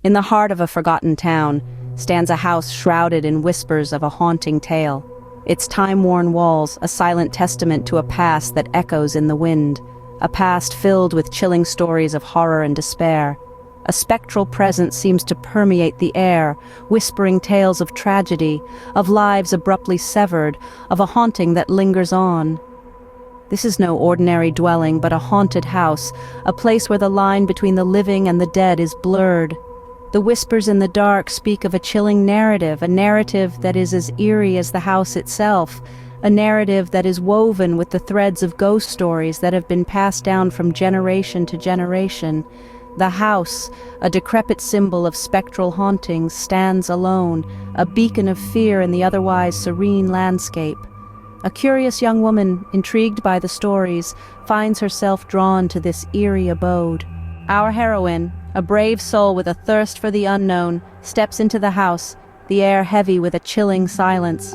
In the heart of a forgotten town stands a house shrouded in whispers of a haunting tale. Its time-worn walls, a silent testament to a past that echoes in the wind, a past filled with chilling stories of horror and despair. A spectral presence seems to permeate the air, whispering tales of tragedy, of lives abruptly severed, of a haunting that lingers on. This is no ordinary dwelling, but a haunted house, a place where the line between the living and the dead is blurred. The whispers in the dark speak of a chilling narrative, a narrative that is as eerie as the house itself, a narrative that is woven with the threads of ghost stories that have been passed down from generation to generation. The house, a decrepit symbol of spectral hauntings, stands alone, a beacon of fear in the otherwise serene landscape. A curious young woman, intrigued by the stories, finds herself drawn to this eerie abode. Our heroine, a brave soul with a thirst for the unknown, steps into the house, the air heavy with a chilling silence.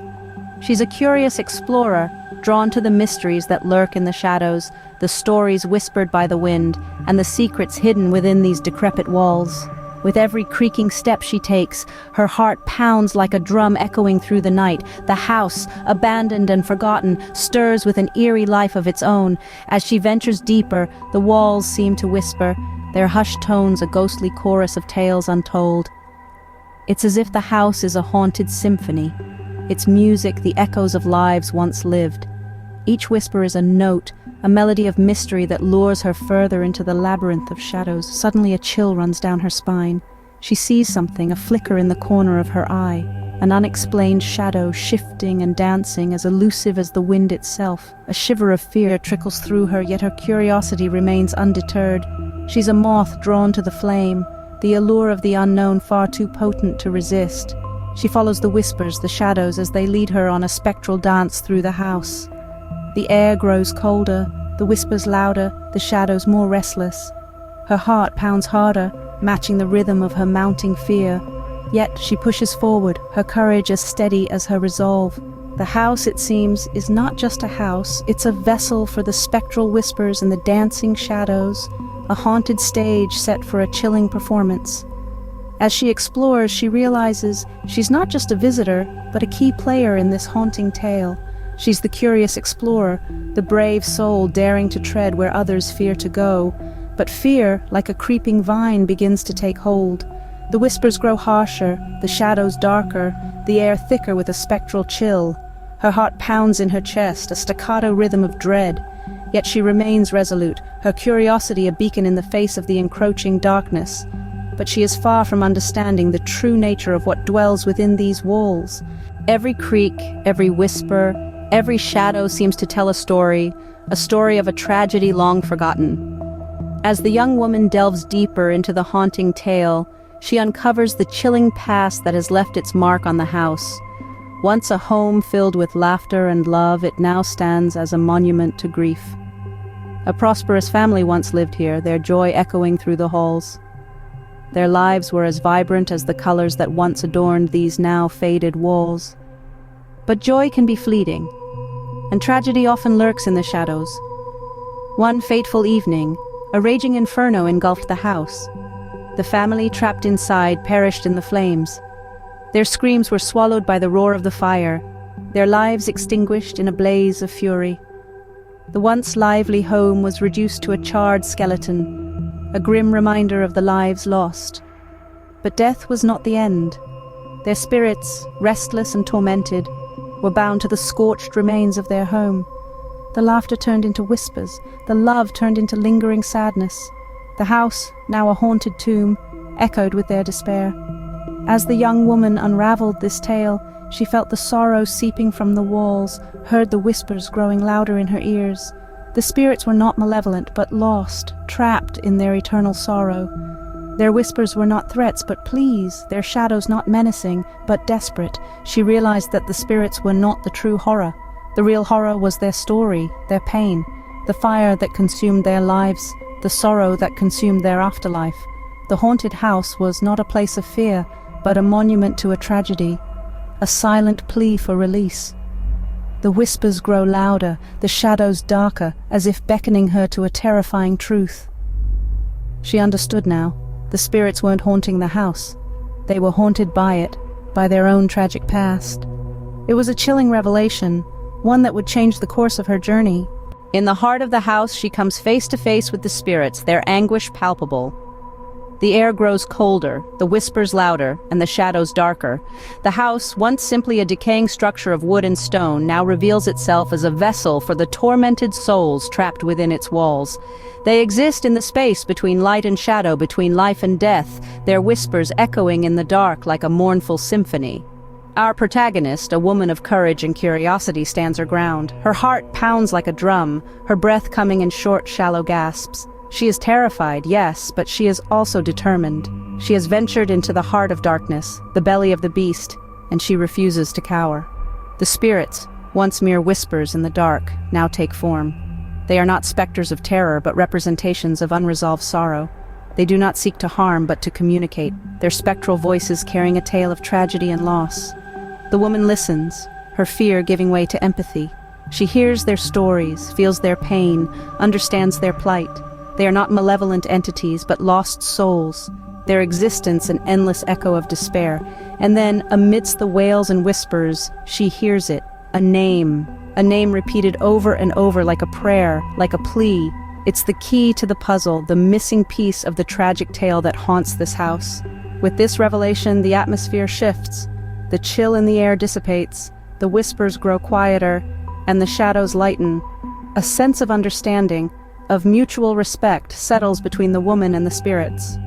She's a curious explorer, drawn to the mysteries that lurk in the shadows, the stories whispered by the wind, and the secrets hidden within these decrepit walls. With every creaking step she takes, her heart pounds like a drum echoing through the night. The house, abandoned and forgotten, stirs with an eerie life of its own. As she ventures deeper, the walls seem to whisper, their hushed tones a ghostly chorus of tales untold. It's as if the house is a haunted symphony, its music the echoes of lives once lived. Each whisper is a note, a melody of mystery that lures her further into the labyrinth of shadows. Suddenly a chill runs down her spine. She sees something, a flicker in the corner of her eye, an unexplained shadow shifting and dancing, as elusive as the wind itself. A shiver of fear trickles through her, yet her curiosity remains undeterred. She's a moth drawn to the flame, the allure of the unknown far too potent to resist. She follows the whispers, the shadows, as they lead her on a spectral dance through the house. The air grows colder, the whispers louder, the shadows more restless. Her heart pounds harder, matching the rhythm of her mounting fear. Yet she pushes forward, her courage as steady as her resolve. The house, it seems, is not just a house, it's a vessel for the spectral whispers and the dancing shadows, a haunted stage set for a chilling performance. As she explores, she realizes she's not just a visitor, but a key player in this haunting tale. She's the curious explorer, the brave soul daring to tread where others fear to go. But fear, like a creeping vine, begins to take hold. The whispers grow harsher, the shadows darker, the air thicker with a spectral chill. Her heart pounds in her chest, a staccato rhythm of dread. Yet she remains resolute, her curiosity a beacon in the face of the encroaching darkness. But she is far from understanding the true nature of what dwells within these walls. Every creak, every whisper, every shadow seems to tell a story of a tragedy long forgotten. As the young woman delves deeper into the haunting tale, she uncovers the chilling past that has left its mark on the house. Once a home filled with laughter and love, it now stands as a monument to grief. A prosperous family once lived here, their joy echoing through the halls. Their lives were as vibrant as the colors that once adorned these now faded walls. But joy can be fleeting, and tragedy often lurks in the shadows. One fateful evening, a raging inferno engulfed the house. The family trapped inside perished in the flames. Their screams were swallowed by the roar of the fire, their lives extinguished in a blaze of fury. The once lively home was reduced to a charred skeleton, a grim reminder of the lives lost. But death was not the end. Their spirits, restless and tormented, were bound to the scorched remains of their home. The laughter turned into whispers, the love turned into lingering sadness. The house, now a haunted tomb, echoed with their despair. As the young woman unraveled this tale, she felt the sorrow seeping from the walls, heard the whispers growing louder in her ears. The spirits were not malevolent, but lost, trapped in their eternal sorrow. Their whispers were not threats, but pleas, their shadows not menacing, but desperate. She realized that the spirits were not the true horror. The real horror was their story, their pain, the fire that consumed their lives, the sorrow that consumed their afterlife. The haunted house was not a place of fear, but a monument to a tragedy, a silent plea for release. The whispers grow louder, the shadows darker, as if beckoning her to a terrifying truth. She understood now. The spirits weren't haunting the house. They were haunted by it, by their own tragic past. It was a chilling revelation, one that would change the course of her journey. In the heart of the house, she comes face to face with the spirits, their anguish palpable. The air grows colder, the whispers louder, and the shadows darker. The house, once simply a decaying structure of wood and stone, now reveals itself as a vessel for the tormented souls trapped within its walls. They exist in the space between light and shadow, between life and death, their whispers echoing in the dark like a mournful symphony. Our protagonist, a woman of courage and curiosity, stands her ground. Her heart pounds like a drum, her breath coming in short, shallow gasps. She is terrified, yes, but she is also determined. She has ventured into the heart of darkness, the belly of the beast, and she refuses to cower. The spirits, once mere whispers in the dark, now take form. They are not specters of terror, but representations of unresolved sorrow. They do not seek to harm, but to communicate, their spectral voices carrying a tale of tragedy and loss. The woman listens, her fear giving way to empathy. She hears their stories, feels their pain, understands their plight. They are not malevolent entities, but lost souls, their existence an endless echo of despair. And then, amidst the wails and whispers, she hears it, a name repeated over and over like a prayer, like a plea. It's the key to the puzzle, the missing piece of the tragic tale that haunts this house. With this revelation, the atmosphere shifts. The chill in the air dissipates, the whispers grow quieter, and the shadows lighten. A sense of understanding, of mutual respect, settles between the woman and the spirits.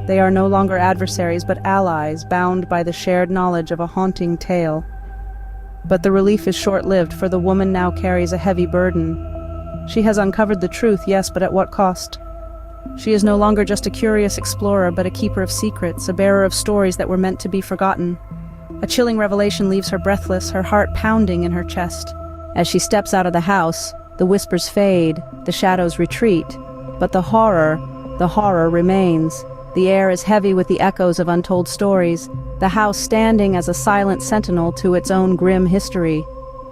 They are no longer adversaries, but allies, bound by the shared knowledge of a haunting tale. But the relief is short-lived, for the woman now carries a heavy burden. She has uncovered the truth, yes, but at what cost? She is no longer just a curious explorer, but a keeper of secrets, a bearer of stories that were meant to be forgotten. A chilling revelation leaves her breathless, her heart pounding in her chest. As she steps out of the house, the whispers fade, the shadows retreat, but the horror remains. The air is heavy with the echoes of untold stories, the house standing as a silent sentinel to its own grim history.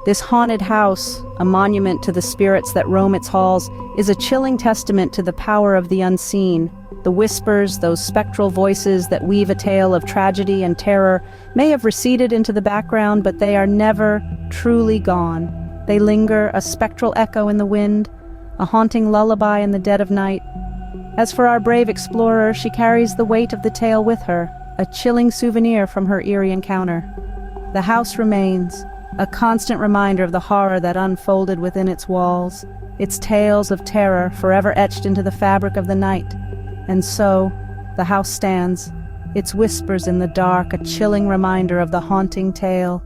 This haunted house, a monument to the spirits that roam its halls, is a chilling testament to the power of the unseen. The whispers, those spectral voices that weave a tale of tragedy and terror, may have receded into the background, but they are never truly gone. They linger, a spectral echo in the wind, a haunting lullaby in the dead of night. As for our brave explorer, she carries the weight of the tale with her, a chilling souvenir from her eerie encounter. The house remains, a constant reminder of the horror that unfolded within its walls, its tales of terror forever etched into the fabric of the night. And so, the house stands, its whispers in the dark, a chilling reminder of the haunting tale.